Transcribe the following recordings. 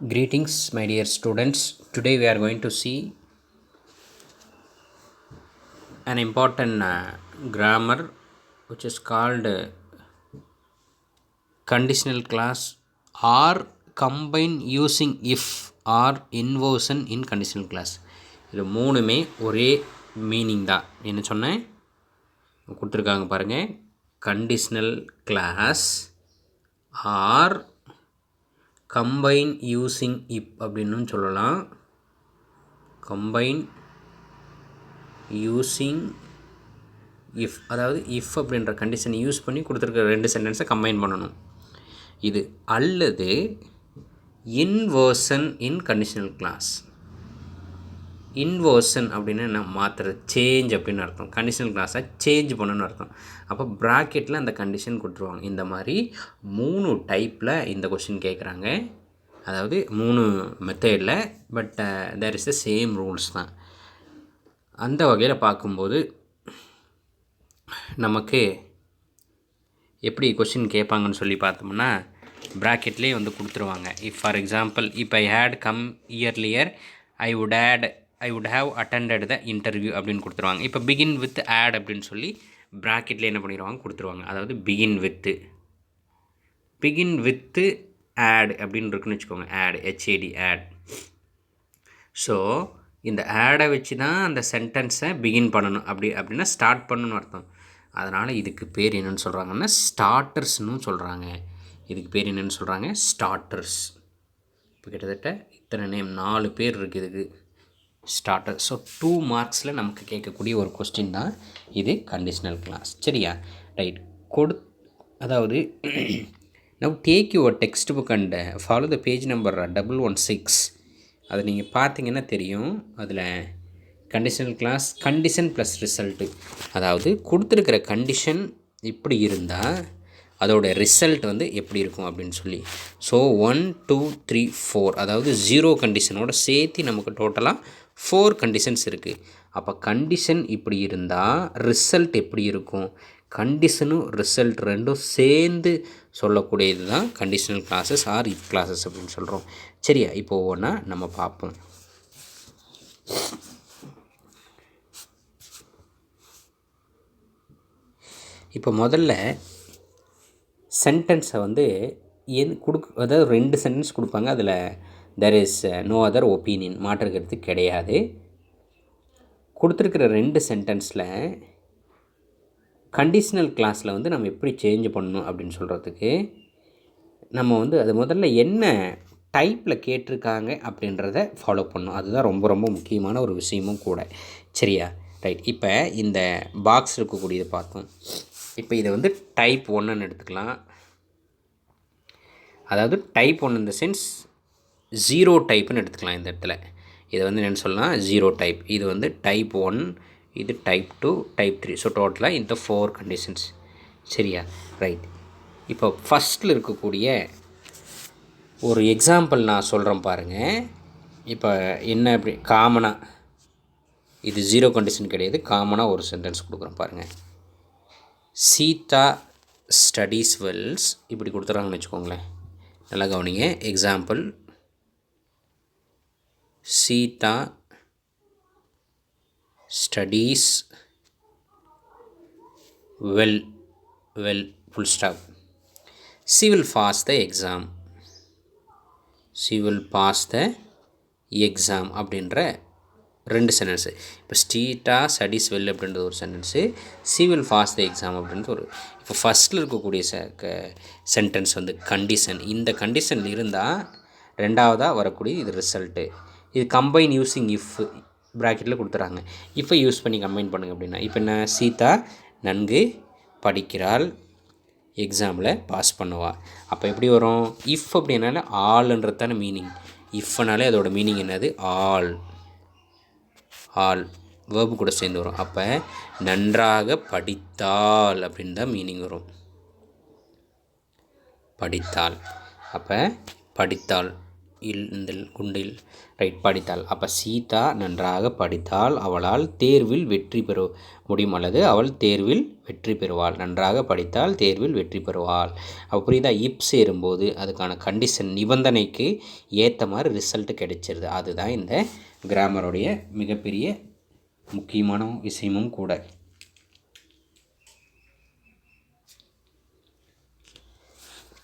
Greetings, my dear students. Today we are going to see an important grammar which is called conditional clause or combine using if or inversion in conditional clause. இது மூணுமே ஒரே meaning தான். என்ன சொன்னேன் கொடுத்துருக்காங்க பாருங்கள், conditional clause are combine using if அப்படின்னு சொல்லலாம். கம்பைன் யூஸிங் இஃப், அதாவது இஃப் அப்படின்ற கண்டிஷனை யூஸ் பண்ணி கொடுத்துருக்க ரெண்டு சென்டென்ஸை கம்பைன் பண்ணணும். இது அல்லது இன்வர்ஷன் இன் கண்டிஷனல் கிளாஸ். இன்வர்ஷன் அப்படின்னு என்ன, மாற்றுறது, சேஞ்ச் அப்படின்னு அர்த்தம். கண்டிஷனல் கிளாஸை சேஞ்ச் பண்ணணும்னு அர்த்தம். அப்போ ப்ராக்கெட்டில் அந்த கண்டிஷன் கொடுத்துருவாங்க. இந்த மாதிரி 3 டைப்பில் இந்த கொஷின் கேட்குறாங்க. அதாவது 3 மெத்தடில், but there is the same rules தான். அந்த வகையில் பார்க்கும்போது நமக்கு எப்படி கொஷின் கேட்பாங்கன்னு சொல்லி பார்த்தோம்னா, ப்ராக்கெட்லேயே வந்து கொடுத்துருவாங்க. If for example, if I had come earlier I would have attended the interview அப்படின்னு கொடுத்துருவாங்க. இப்போ பிகின் வித் ஆட் அப்படின்னு சொல்லி ப்ராக்கெட்டில் என்ன பண்ணிடுவாங்க, கொடுத்துருவாங்க. அதாவது பிகின் வித்து ஆட் அப்படின்னு இருக்குன்னு வச்சுக்கோங்க. Add, HAT, add. ஸோ இந்த ஆடை வச்சு தான் அந்த சென்டென்ஸை பிகின் பண்ணணும். அப்படின்னா ஸ்டார்ட் பண்ணணும்னு அர்த்தம். அதனால் இதுக்கு பேர் என்னென்னு சொல்கிறாங்கன்னா ஸ்டார்டர்ஸ்னு சொல்கிறாங்க. இதுக்கு பேர் என்னென்னு சொல்கிறாங்க, ஸ்டார்டர்ஸ். இப்போ கிட்டத்தட்ட இத்தனை நேம் 4 பேர் இருக்குது இதுக்கு, ஸ்டார்டர். ஸோ 2 மார்க்ஸில் நமக்கு கேட்கக்கூடிய ஒரு கொஸ்டின் தான் இது, கண்டிஷனல் கிளாஸ். சரியா, ரைட். அதாவது now take your text book and follow the page number 116. அதை நீங்கள் பார்த்தீங்கன்னா தெரியும். அதில் conditional clause condition plus result, அதாவது கொடுத்துருக்கிற கண்டிஷன் இப்படி இருந்தால் அதோட ரிசல்ட் வந்து எப்படி இருக்கும் அப்படின்னு சொல்லி. ஸோ 1 2 3 4, அதாவது 0 கண்டிஷனோட சேர்த்து நமக்கு டோட்டலாக 4 கண்டிஷன்ஸ் இருக்குது. அப்போ கண்டிஷன் இப்படி இருந்தால் ரிசல்ட் எப்படி இருக்கும், கண்டிஷனும் ரிசல்ட் ரெண்டும் சேர்ந்து சொல்லக்கூடியது தான் conditional clauses are if clauses அப்படின்னு சொல்கிறோம். சரியா, இப்போ ஒவ்வொன்றா நம்ம பார்ப்போம். இப்போ முதல்ல சென்டென்ஸை வந்து அதாவது 2 சென்டென்ஸ் கொடுப்பாங்க. அதில் there is no other opinion, மாற்றுக்கிறது கிடையாது. கொடுத்துருக்கிற 2 சென்டென்ஸில் கண்டிஷனல் கிளாஸில் வந்து நம்ம எப்படி சேஞ்ச் பண்ணணும் அப்படின்னு சொல்கிறதுக்கு நம்ம வந்து அது முதல்ல என்ன டைப்பில் கேட்டிருக்காங்க அப்படின்றத ஃபாலோ பண்ணணும். அதுதான் ரொம்ப ரொம்ப முக்கியமான ஒரு விஷயமும் கூட. சரியா, ரைட். இப்போ இந்த பாக்ஸ் இருக்கக்கூடியதை பார்த்தோம். இப்போ இதை வந்து டைப் 1ன்னு எடுத்துக்கலாம். அதாவது டைப் 1 இந்த சென்ஸ் 0 டைப்புன்னு எடுத்துக்கலாம். இந்த இடத்துல இதை வந்து என்னென்னு சொல்லலாம், 0 டைப். இது வந்து டைப் 1, இது டைப் 2, டைப் 3. ஸோ டோட்டலாக இந்த 4 கண்டிஷன்ஸ். சரியா, ரைட். இப்போ ஃபஸ்ட்டில் இருக்கக்கூடிய ஒரு எக்ஸாம்பிள் நான் சொல்கிறேன் பாருங்கள். இப்போ என்ன அப்படி காமனாக, இது 0 கண்டிஷன் கிடையாது, காமனாக ஒரு சென்டென்ஸ் கொடுக்குறேன் பாருங்கள். சீதா ஸ்டடீஸ் வெல்ஸ் இப்படி கொடுத்துறாங்கன்னு வச்சுக்கோங்களேன். நல்லா கவனிங்க. Example, Sita studies well full stop. she will pass the exam அப்படின்ற 2 சென்டென்ஸு. இப்போ சீதா ஸ்டடீஸ் வெல் அப்படின்றது ஒரு sentence, she will pass the exam அப்படின்றது ஒரு. இப்போ ஃபஸ்ட்டில் இருக்கக்கூடிய சென்டென்ஸ் வந்து கண்டிஷன். இந்த கண்டிஷன் இருந்தால் ரெண்டாவதாக வரக்கூடிய இது ரிசல்ட்டு. இது கம்பைன் யூஸிங் இஃப் ப்ராக்கெட்டில் கொடுத்துறாங்க. இஃப்பை யூஸ் பண்ணி கம்பைன் பண்ணுங்க அப்படின்னா, இப்போ என்ன, சீதா நன்கு படிக்கிறாள், எக்ஸாமில் பாஸ் பண்ணுவா. அப்போ எப்படி வரும், இஃப் அப்படின்னால ஆல்ன்றது தானே மீனிங். இஃப்னாலே அதோட மீனிங் என்னது, ஆல் வேர்பு கூட சேர்ந்து வரும். அப்போ நன்றாக படித்தாள் அப்படின்னு தான் மீனிங் வரும். படித்தாள், அப்போ படித்தாள் இந்த குண்டில் ரைட் படித்தாள். அப்போ சீதா நன்றாக படித்தால் அவளால் தேர்வில் வெற்றி பெற முடியும், அல்லது அவள் தேர்வில் வெற்றி பெறுவாள். நன்றாக படித்தால் தேர்வில் வெற்றி பெறுவாள். அப்போ புரியுதா? இப் சேரும்போது அதுக்கான கண்டிஷன் நிபந்தனைக்கு ஏற்ற மாதிரி ரிசல்ட் கிடைச்சிருது. அதுதான் இந்த கிராமருடைய மிகப்பெரிய முக்கியமான விஷயமும் கூட.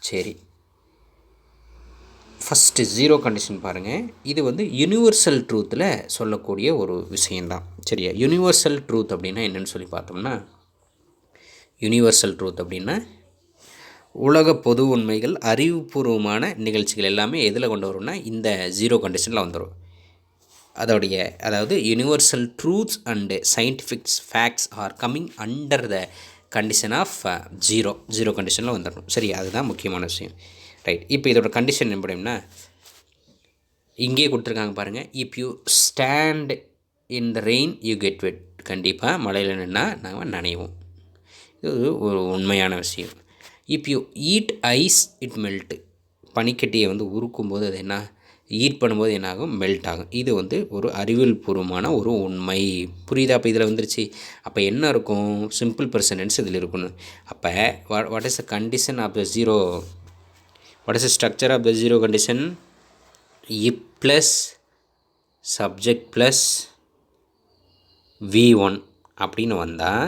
சரி, ஃபஸ்ட்டு ஜீரோ கண்டிஷன் பாருங்கள். இது வந்து யூனிவர்சல் ட்ரூத்தில் சொல்லக்கூடிய ஒரு விஷயந்தான். சரியா? யூனிவர்சல் ட்ரூத் அப்படின்னா என்னென்னு சொல்லி பார்த்தோம்னா, யூனிவர்சல் ட்ரூத் அப்படின்னா உலக பொது உண்மைகள், அறிவுபூர்வமான நிகழ்ச்சிகள் எல்லாமே எதில் கொண்டு வரும்னா இந்த ஜீரோ கண்டிஷனில் வந்துடும். அதாவது universal truths and scientifics facts are coming under the condition of zero கண்டிஷனில் வந்துடணும். சரி, அதுதான் முக்கியமான விஷயம். ரைட். இப்போ இதோட கண்டிஷன் எப்படின்னா இங்கே கொடுத்துருக்காங்க பாருங்கள். If you stand in the rain you get wet. கண்டிப்பாக மழையில் நின்னா நாங்கள் நனைவோம். இது ஒரு உண்மையான விஷயம். If you eat ice it melt. பனிக்கட்டியை வந்து உருக்கும்போது அது என்ன ஈட் பண்ணும்போது என்னாகும்? மெல்ட் ஆகும். இது வந்து ஒரு அறிவியல் பூர்வமான ஒரு உண்மை. புரியுதா? அப்போ இதில் வந்துருச்சு. அப்போ என்ன இருக்கும்? சிம்பிள் ப்ரெசன்ட் இதில் இருக்கணும். அப்போ what is the condition of the zero? What is the structure of the zero condition? If plus subject plus V1 அப்படின்னு வந்தால்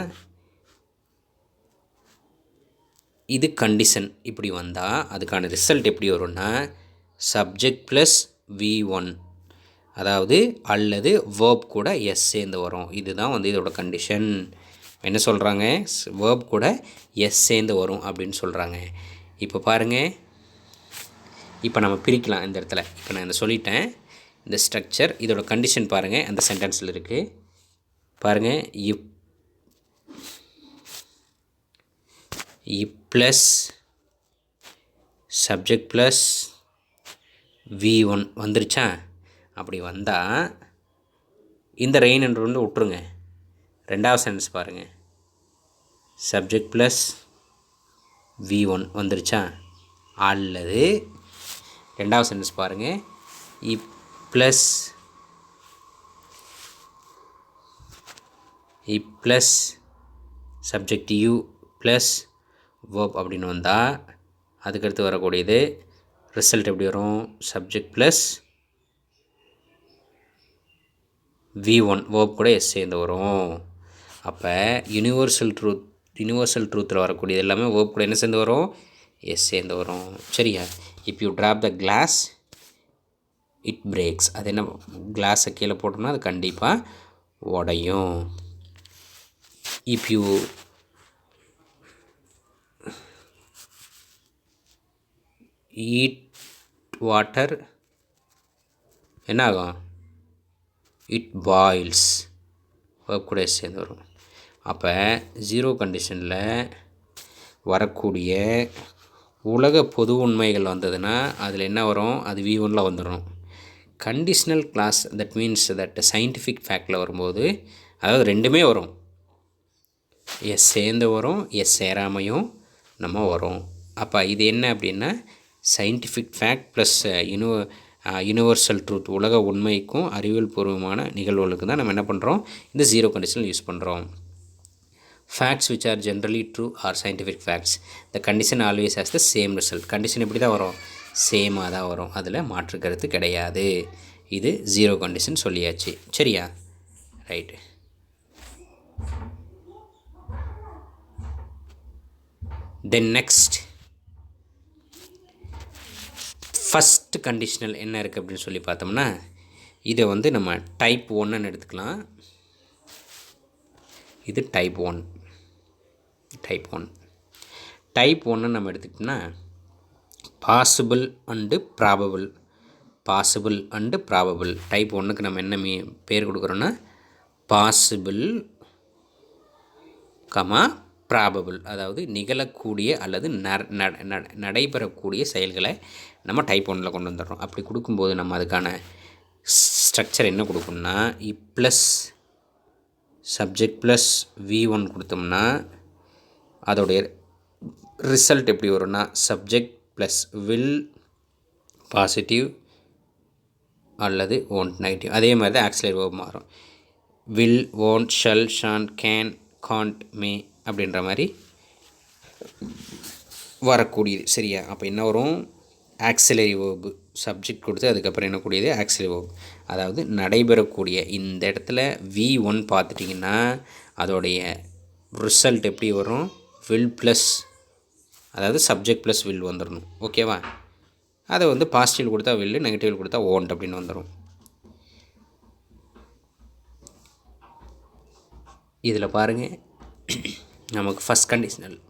இது கண்டிஷன். இப்படி வந்தால் அதுக்கான ரிசல்ட் எப்படி வரும்னா சப்ஜெக்ட் ப்ளஸ் V1, அதாவது அல்லது வேர்ப் கூட எஸ் சேர்ந்து வரும். இதுதான் வந்து இதோட கண்டிஷன். என்ன சொல்கிறாங்க? வேர்ப் கூட எஸ் சேர்ந்து வரும் அப்படின்னு சொல்கிறாங்க. இப்போ பாருங்கள், இப்போ நம்ம பிரிக்கலாம் இந்த இடத்துல. இப்போ நான் இதை சொல்லிட்டேன். இந்த ஸ்ட்ரக்சர் இதோட கண்டிஷன் பாருங்கள், அந்த சென்டென்ஸில் இருக்குது பாருங்கள். இப் ப்ளஸ் சப்ஜெக்ட் ப்ளஸ் V1 வந்துருச்சா? அப்படி வந்தால் இந்த ரெயின் என்று வந்து விட்டுருங்க. ரெண்டாவது சென்டென்ஸ் பாருங்கள். சப்ஜெக்ட் ப்ளஸ் V1 வந்துருச்சா? அல்லது ரெண்டாவது சென்டென்ஸ் பாருங்கள். இப் plus subject U plus verb அப்படின்னு வந்தால் அதுக்கடுத்து வரக்கூடியது ரிசல்ட் எப்படி வரும்? சப்ஜெக்ட் ப்ளஸ் V1 வேர்ப் கூட எஸ் சேர்ந்து வரும். அப்போ யூனிவர்சல் ட்ரூத்தில் வரக்கூடியது எல்லாமே வேர்ப் கூட என்ன சேர்ந்து வரும்? எஸ் சேர்ந்து வரும். சரியா? If you drop the clause it breaks. அது என்ன? கிளாஸை கீழே போட்டோம்னா அது கண்டிப்பாக உடையும். இப் யூ ஈட் வாட்டர் என்ன ஆகும்? It boils. வேர்ப் கூட சேர்ந்து வரும். அப்போ ஜீரோ கண்டிஷனில் வரக்கூடிய உலக பொது உண்மைகள் வந்ததுன்னா அதில் என்ன வரும்? அது V1 வந்துடும். Conditional clause that means that scientific ஃபேக்டில் வரும்போது அதாவது ரெண்டுமே வரும். எஸ் சேர்ந்து வரும், எஸ் சேராமையும் நம்ம வரும். அப்போ இது என்ன அப்படின்னா scientific fact plus universal truth, உலக உண்மைக்கும் அறிவியல் பூர்வமான நிகழ்வுகளுக்கு தான் நம்ம என்ன பண்ணுறோம்? இந்த ஜீரோ கண்டிஷனில் யூஸ் பண்ணுறோம். Facts which are generally true R scientific facts the condition always has the same result. Condition எப்படி தான் வரும்? சேமாக தான் வரும். அதில் மாற்று கருத்து கிடையாது. இது ஜீரோ கண்டிஷன் சொல்லியாச்சு. சரியா? Right. Then next first conditional என்ன இருக்குது அப்படின்னு சொல்லி பார்த்தோம்னா இதை வந்து நம்ம டைப் 1ன்னு எடுத்துக்கலாம். இது டைப் 1. டைப் 1 நம்ம எடுத்துக்கிட்டோம்னா பாசிபிள் அண்டு ப்ராபபிள். டைப் 1க்கு நம்ம என்ன பேர் கொடுக்குறோன்னா பாசிபிள் ப்ராபபிள், அதாவது நிகழக்கூடிய அல்லது நடைபெறக்கூடிய செயல்களை நம்ம டைப் 1ல் கொண்டு வந்துடுறோம். அப்படி கொடுக்கும்போது நம்ம அதுக்கான ஸ்ட்ரக்சர் என்ன கொடுக்கணும்னா இப் ப்ளஸ் சப்ஜெக்ட் ப்ளஸ் V1 கொடுத்தோம்னா அதோடைய ரிசல்ட் எப்படி வரும்னா சப்ஜெக்ட் ப்ளஸ் வில் பாசிட்டிவ் அல்லது won't நெகட்டிவ். அதே மாதிரி தான் ஆக்சிலரி வேர்ப் மாறும். will, won't, shall, shan't, can, can't, may அப்படின்ற மாதிரி வரக்கூடியது. சரியா? அப்போ என்ன வரும்? ஆக்சிலரி வேர்பு சப்ஜெக்ட் கொடுத்து அதுக்கப்புறம் என்ன கூடியது ஆக்சிலரி வேர்ப். அதாவது நடைபெறக்கூடிய இந்த இடத்துல V1 பார்த்துட்டிங்கன்னா அதோடைய ரிசல்ட் எப்படி வரும்? will ப்ளஸ், அதாவது சப்ஜெக்ட் ப்ளஸ் will வந்துடணும். ஓகேவா? அதை வந்து பாசிட்டிவ் கொடுத்தா will, நெகட்டிவ் கொடுத்தா won't அப்படின்னு வந்துடும். இதில் பாருங்கள், நமக்கு ஃபஸ்ட் கண்டிஷனல்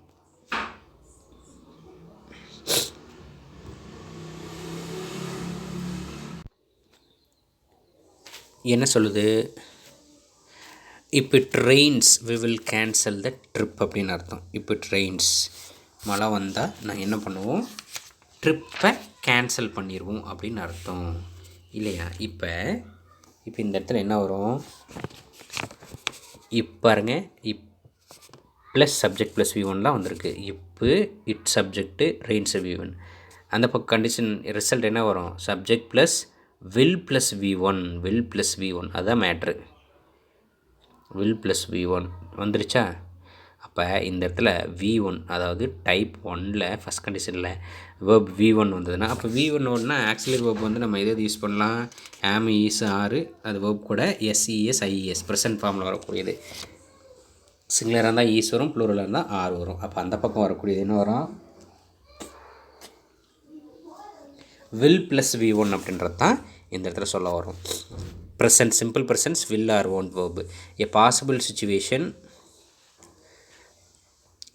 என்ன சொல்லுது? இப்போ it rains we will cancel the trip அப்படின்னு அர்த்தம். இப்போ இட் ரெயின்ஸ், மழை வந்தால் நான் என்ன பண்ணுவோம்? ட்ரிப்பை கேன்சல் பண்ணிடுவோம் அப்படின்னு அர்த்தம் இல்லையா? இப்போ இந்த இடத்துல என்ன வரும்? பாருங்க, ப்ளஸ் சப்ஜெக்ட் ப்ளஸ் V1 வந்திருக்கு. இப்போ இட் சப்ஜெக்ட்டு ரெயின்ஸ் V1. அந்த பக்கம் கண்டிஷன் ரிசல்ட் என்ன வரும்? Subject plus will plus V1, will plus V1. அதுதான் மேட்ரு. will ப்ளஸ் V1 வந்துருச்சா? அப்போ இந்த இடத்துல V1, அதாவது டைப் 1ல் ஃபஸ்ட் கண்டிஷனில் வேர்ப் V1 வந்ததுன்னா, அப்போ V1 ஒன்றா ஆக்சிலரி வேர்ப் வந்து நம்ம எது யூஸ் பண்ணலாம்? am, is, are, அது வேர்ப் கூட SES, IES ப்ரெசன்ட் ஃபார்மில் வரக்கூடியது. சிங்குலராக இருந்தால் ஈஸ் வரும், ப்ளூரலாக இருந்தால் ஆர் வரும். அப்போ அந்த பக்கம் வரக்கூடியது என்ன வரும்? will ப்ளஸ் V1 அப்படின்றது தான் இந்த இடத்துல சொல்ல வரும். Present, simple presence, will or won't verb, a possible situation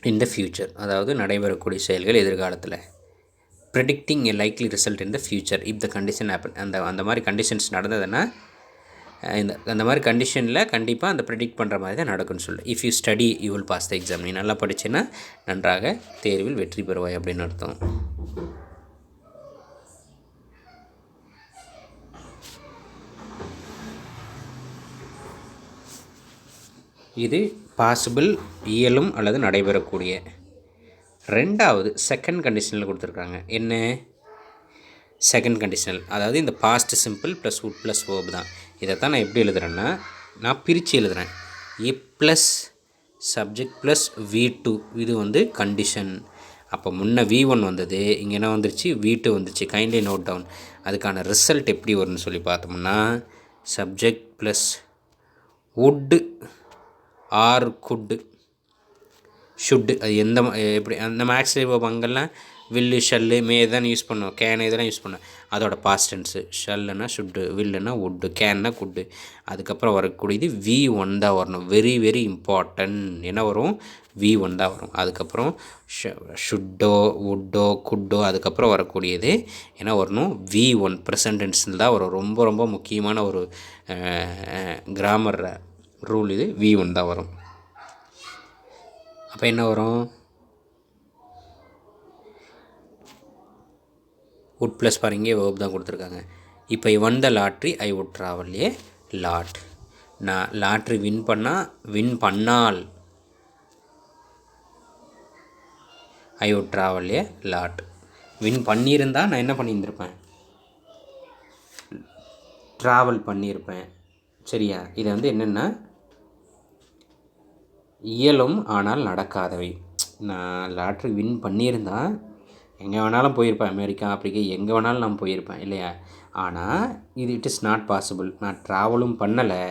in the future, அதாவது நடைபெறக்கூடிய செயல்கள் எதிர்காலத்தில். Predicting a likely result in the future if the condition happen. அந்த மாதிரி கண்டிஷன்ஸ் நடந்ததுன்னா அந்த மாதிரி கண்டிஷனில் கண்டிப்பாக அந்த ப்ரெடிக்ட் பண்ணுற மாதிரி தான் நடக்குன்னு சொல்லு. If you study you will pass the exam. நீ நல்லா படிச்சேன்னா நன்றாக தேர்வில் வெற்றி பெறுவாய் அப்படின்னு அர்த்தம். இது பாசிபிள், இயலும் அல்லது நடைபெறக்கூடிய. ரெண்டாவது செகண்ட் கண்டிஷனில் கொடுத்துருக்காங்க. என்ன செகண்ட் கண்டிஷனல்? அதாவது இந்த past simple plus would plus verb தான். இதைத்தான் நான் எப்படி எழுதுகிறேன்னா, நான் பிரித்து எழுதுகிறேன். a plus subject plus V2, இது வந்து கண்டிஷன். அப்போ முன்ன V1 வந்தது, இங்கே என்ன வந்துருச்சு? V2 வந்துருச்சு. Kindly note down. அதுக்கான ரிசல்ட் எப்படி வரும்னு சொல்லி பார்த்தோம்னா, subject plus would or could, should, அது எந்த எப்படி அந்த மேக்ஸில் அங்கெல்லாம் வில்லு, ஷல்லு, மே தான் யூஸ் பண்ணோம், கேன் இதெல்லாம் யூஸ் பண்ணோம். அதோட பாஸ்ட் டென்ஸு. ஷல்லுன்னா ஷுட்டு, வில்லுன்னா வுட்டு, கேன்னா குட்டு. அதுக்கப்புறம் வரக்கூடியது V1 தான் வரணும். Very very important. என்ன வரும்? V1 தான் வரும். அதுக்கப்புறம் ஷுட்டோ, வுட்டோ, குட்டோ, அதுக்கப்புறம் வரக்கூடியது என்ன வரணும்? V1 ப்ரெசன்ட் டென்ஸில் தான் வரும். ரொம்ப ரொம்ப முக்கியமான ஒரு கிராமர் ரூல் இது. V1 தான் வரும். அப்போ என்ன வரும்? would ப்ளஸ் பாருங்க, வேர்ப் தான் கொடுத்துருக்காங்க. இப்போ won the lottery I would travel a lot. நான் லாட்ரி வின் பண்ணால் I would travel a lot. Win பண்ணியிருந்தால் நான் என்ன பண்ணியிருந்திருப்பேன்? ட்ராவல் பண்ணியிருப்பேன். சரியா? இது வந்து என்னென்னா இயலும் ஆனால் நடக்காதவை. நான் லாட்ரி வின் பண்ணியிருந்தால் எங்கே வேணாலும் போயிருப்பேன். அமெரிக்கா, ஆப்பிரிக்கா, எங்கே வேணாலும் நான் போயிருப்பேன் இல்லையா? ஆனால் இது இட் இஸ் நாட் பாசிபிள். நான் ட்ராவலும் பண்ணலை,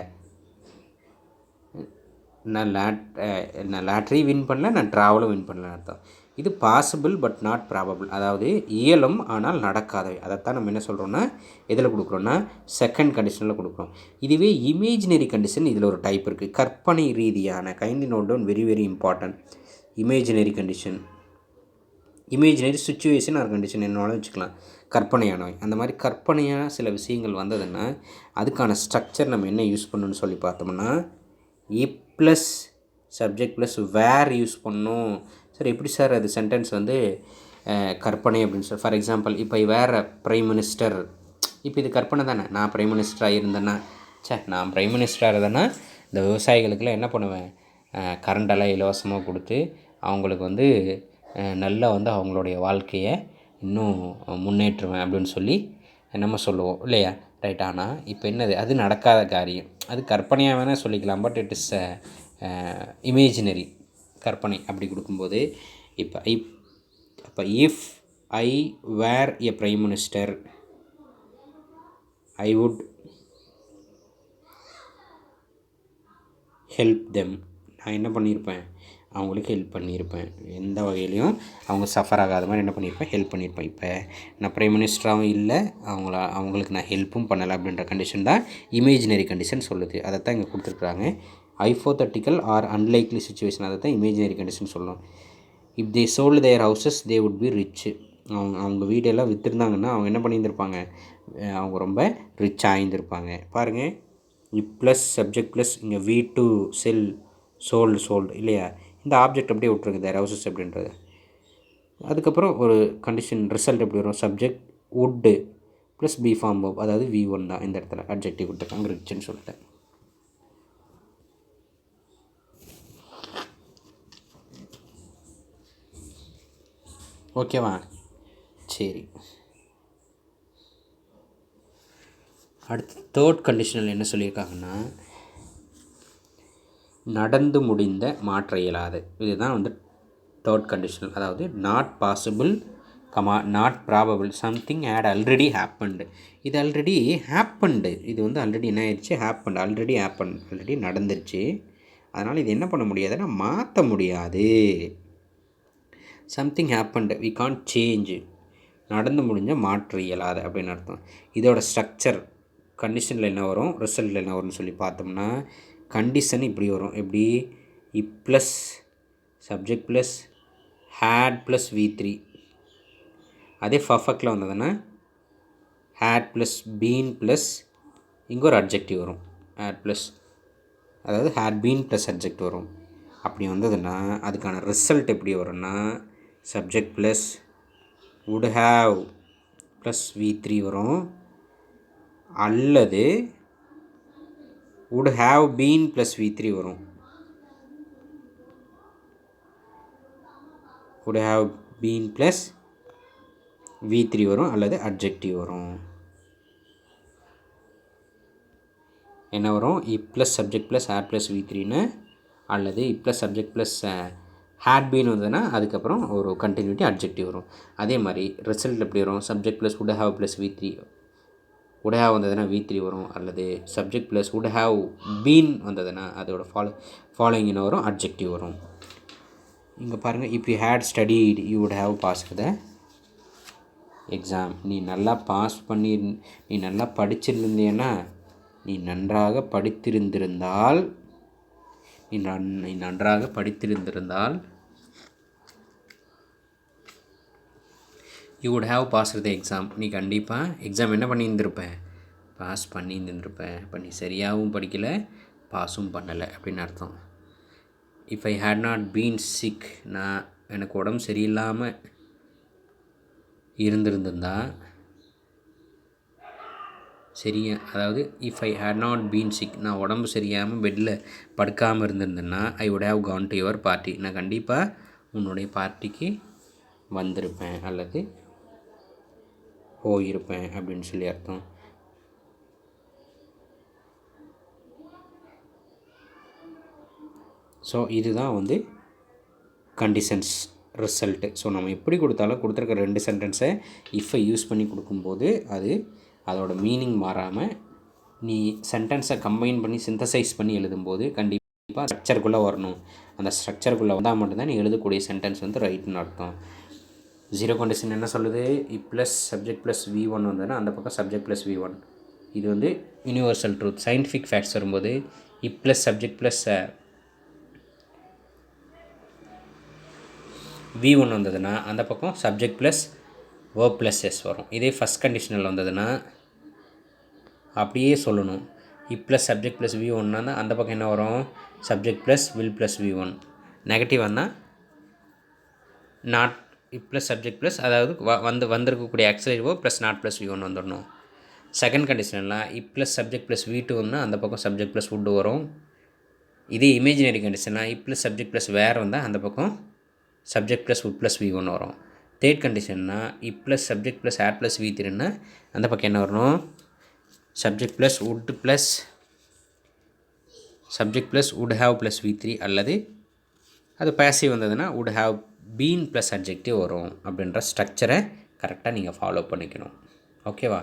நான் லாட்ரி வின் பண்ணல, நான் ட்ராவலும் வின் பண்ணலன்னு அர்த்தம். இது பாசிபிள் பட் நாட் ப்ராபபிள், அதாவது இயலும் ஆனால் நடக்காதவை. அதைத்தான் நம்ம என்ன சொல்கிறோன்னா, எதில் கொடுக்குறோன்னா செகண்ட் கண்டிஷனில் கொடுக்குறோம். இதுவே இமேஜினரி கண்டிஷன், இதில் ஒரு டைப் இருக்குது. கற்பனை ரீதியான, kindly note down, very very important. Imaginary condition, imaginary situation or condition என்னோட வச்சுக்கலாம். கற்பனையானவை. அந்த மாதிரி கற்பனையாக சில விஷயங்கள் வந்ததுன்னா அதுக்கான ஸ்ட்ரக்சர் நம்ம என்ன யூஸ் பண்ணணும்னு சொல்லி பார்த்தோம்னா, ஏ ப்ளஸ் சப்ஜெக்ட் ப்ளஸ் வேர் யூஸ் பண்ணணும். சார் எப்படி சார் அது சென்டென்ஸ் வந்து கற்பனை அப்படின்னு சொல்லி, ஃபார் எக்ஸாம்பிள் இப்போ வேறு ப்ரைம் மினிஸ்டர், இப்போ இது கற்பனை தானே. நான் ப்ரைம் மினிஸ்டராக இருந்தேன்னா, நான் ப்ரைம் மினிஸ்டராக இருந்தேன்னா இந்த விவசாயிகளுக்கெல்லாம் என்ன பண்ணுவேன்? கரண்டெல்லாம் இலவசமாக கொடுத்து அவங்களுக்கு வந்து நல்லா வந்து அவங்களுடைய வாழ்க்கையை இன்னும் முன்னேற்றுவேன் அப்படின்னு சொல்லி நம்ம சொல்லுவோம் இல்லையா? ரைட். ஆனால் இப்போ என்னது, அது நடக்காத காரியம், அது கற்பனையாக வேணால் சொல்லிக்கலாம், பட் இட் இஸ் இமேஜினரி, கற்பனை. அப்படி கொடுக்கும்போது இப்போ if I were a prime minister I would help them. நான் என்ன பண்ணியிருப்பேன், அவங்களுக்கு ஹெல்ப் பண்ணியிருப்பேன். எந்த வகையிலையும் அவங்க சஃபர் ஆகாத மாதிரி என்ன பண்ணியிருப்பேன், ஹெல்ப் பண்ணியிருப்பேன். இப்போ நான் பிரைம் மினிஸ்டராகவும் இல்லை, அவங்களுக்கு நான் ஹெல்ப்பும் பண்ணலை அப்படின்ற கண்டிஷன் தான் இமேஜினரி கண்டிஷன் சொல்லுது. அதை தான் இங்கே கொடுத்துருக்குறாங்க. ஹைப்போதெட்டிக்கல் ஆர் அன்லைக்லி சுச்சுவேஷன், அதை தான் இமேஜினரி கண்டிஷன் சொல்லணும். If they sold there houses they would be rich. அவங்க வீடெல்லாம் விற்றுருந்தாங்கன்னா அவங்க என்ன பண்ணியிருந்திருப்பாங்க, அவங்க ரொம்ப ரிச் ஆகியிருந்திருப்பாங்க. பாருங்கள், இப் ப்ளஸ் சப்ஜெக்ட் ப்ளஸ் இங்கே வி டு செல் சோல்டு இல்லையா, இந்த ஆப்ஜெக்ட் அப்படியே விட்ருக்கு தேர் ஹவுசஸ் அப்படின்றது. அதுக்கப்புறம் ஒரு கண்டிஷன் ரிசல்ட் எப்படி வரும், subject would plus be form of, அதாவது V1 தான் இந்த இடத்துல அட்ஜெக்டிவ் கொடுத்துருக்காங்க, ரிச்சுன்னு சொல்லிட்டேன். ஓகேவா? சரி, அடுத்து தேர்ட் கண்டிஷனில் என்ன சொல்லியிருக்காங்கன்னா, நடந்து முடிந்த மாற்ற இயலாது. இதுதான் வந்து தேர்ட் கண்டிஷனல். அதாவது not possible, not probable, something had already happened. இது ஆல்ரெடி ஹேப்பன்டு, இது வந்து ஆல்ரெடி என்ன ஆயிடுச்சு, ஹேப்பன்டு, ஆல்ரெடி நடந்துருச்சு. அதனால் இது என்ன பண்ண முடியாதுன்னா மாற்ற முடியாது. Something happened we can't change, நடந்து முடிஞ்ச மாற்ற இயலாது அப்படின்னு அர்த்தம். இதோட ஸ்ட்ரக்சர் கண்டிஷனில் என்ன வரும், ரிசல்ட்டில் என்ன வரும்னு சொல்லி பார்த்தோம்னா, கண்டிஷன் இப்படி வரும். எப்படி, if plus subject plus had plus V3. அதே பர்ஃபெக்டில் வந்ததுன்னா ஹேட் ப்ளஸ் பீன் ப்ளஸ் இங்கே ஒரு அட்ஜெக்டிவ் வரும், ஹேட் ப்ளஸ், அதாவது ஹேட் பீன் ப்ளஸ் அட்ஜெக்ட் வரும். அப்படி வந்ததுன்னா அதுக்கான ரிசல்ட் எப்படி வரும்னா, subject plus would have plus V3 வரும், அல்லது would have been plus V3 வரும். would have been plus V3 வரும், அல்லது அட்ஜெக்டிவ் வரும். என்ன வரும், if plus subject plus had plus V3ன்னு, அல்லது if plus subject plus had been வந்ததுன்னா அதுக்கப்புறம் ஒரு கண்டினியூட்டி அட்ஜெக்டிவ் வரும். அதே மாதிரி ரிசல்ட் எப்படி வரும், subject plus would have plus V3, would have வந்ததுன்னா V3 வரும், அல்லது subject plus would have been வந்ததுன்னா அதோட ஃபாலோயிங் என்ன வரும், அட்ஜெக்டிவ் வரும். இங்கே பாருங்கள், if you had studied you would have passed the exam. நீ நல்லா நீ நல்லா படிச்சிருந்தேன்னா, நீ நன்றாக படித்திருந்திருந்தால் you would have passed the exam. நீ கண்டிப்பாக எக்ஸாம் என்ன பண்ணியிருந்திருப்ப, பாஸ் பண்ணியிருந்திருப்ப. இப்போ நீ சரியாகவும் படிக்கலை, பாஸும் பண்ணலை அப்படின்னு அர்த்தம். If I had not been sick, நான் எனக்கு உடம்பு சரியில்லாமல் இருந்திருந்தா சரியா, அதாவது if I had not been sick, நான் உடம்பு சரியாமல் பெட்டில் படுக்காமல் இருந்திருந்தேன்னா I would have gone to your party, நான் கண்டிப்பாக உன்னுடைய பார்ட்டிக்கு வந்திருப்பேன் அல்லது போயிருப்பேன் அப்படின்னு சொல்லி அர்த்தம். ஸோ இதுதான் வந்து கண்டிஷன்ஸ் ரிசல்ட்டு. ஸோ நம்ம எப்படி கொடுத்தாலும் கொடுத்துருக்க ரெண்டு சென்டென்ஸை இஃப்பை யூஸ் பண்ணி கொடுக்கும்போது அதோட மீனிங் மாறாமல் நீ சென்டென்ஸை கம்பைன் பண்ணி சிந்தசைஸ் பண்ணி எழுதும்போது கண்டிப்பாக ஸ்ட்ரக்சருக்குள்ளே வரணும். அந்த ஸ்ட்ரக்சருக்குள்ளே வந்தால் மட்டும்தான் நீ எழுதக்கூடிய சென்டென்ஸ் வந்து ரைட்னு அர்த்தம். ஜீரோ கண்டிஷன் என்ன சொல்லுது, இப் ப்ளஸ் சப்ஜெக்ட் ப்ளஸ் V1 வந்ததுன்னா அந்த பக்கம் சப்ஜெக்ட் ப்ளஸ் V1. இது வந்து யூனிவர்சல் ட்ரூத். சயின்டிஃபிக் ஃபேக்ட்ஸ் வரும்போது இப் ப்ளஸ் சப்ஜெக்ட் ப்ளஸ் V1 வந்ததுன்னா அந்த பக்கம் subject plus verb plus S வரும். இதே ஃபஸ்ட் கண்டிஷனில் வந்ததுன்னா அப்படியே சொல்லணும். இப் ப்ளஸ் சப்ஜெக்ட் ப்ளஸ் V1னா அந்த பக்கம் என்ன வரும், subject plus will plus V1. Negative வந்தால் நாட் இப் ப்ளஸ் சப்ஜெக்ட் ப்ளஸ், அதாவது வந்திருக்கக்கூடிய auxiliary verb plus not plus V1 வந்துடணும். செகண்ட் கண்டிஷனில் இப் ப்ளஸ் சப்ஜெக்ட் ப்ளஸ் V2ன்னா அந்த பக்கம் சப்ஜெக்ட் ப்ளஸ் would வரும். இதே இமேஜினரி கண்டிஷனாக இப் ப்ளஸ் சப்ஜெக்ட் ப்ளஸ் வேர் வந்தால் அந்த பக்கம் subject plus would plus V1 வரும். தேர்ட் கண்டிஷன்னா if plus subject plus had plus V3ன்னா அந்த பக்கம் என்ன வரணும், subject plus would plus subject plus would have plus V3 அல்லது அது பேசிவ் வந்ததுன்னா would have been plus adjective வரும் அப்படின்ற ஸ்ட்ரக்சரை கரெக்டாக நீங்கள் ஃபாலோ பண்ணிக்கணும். ஓகேவா?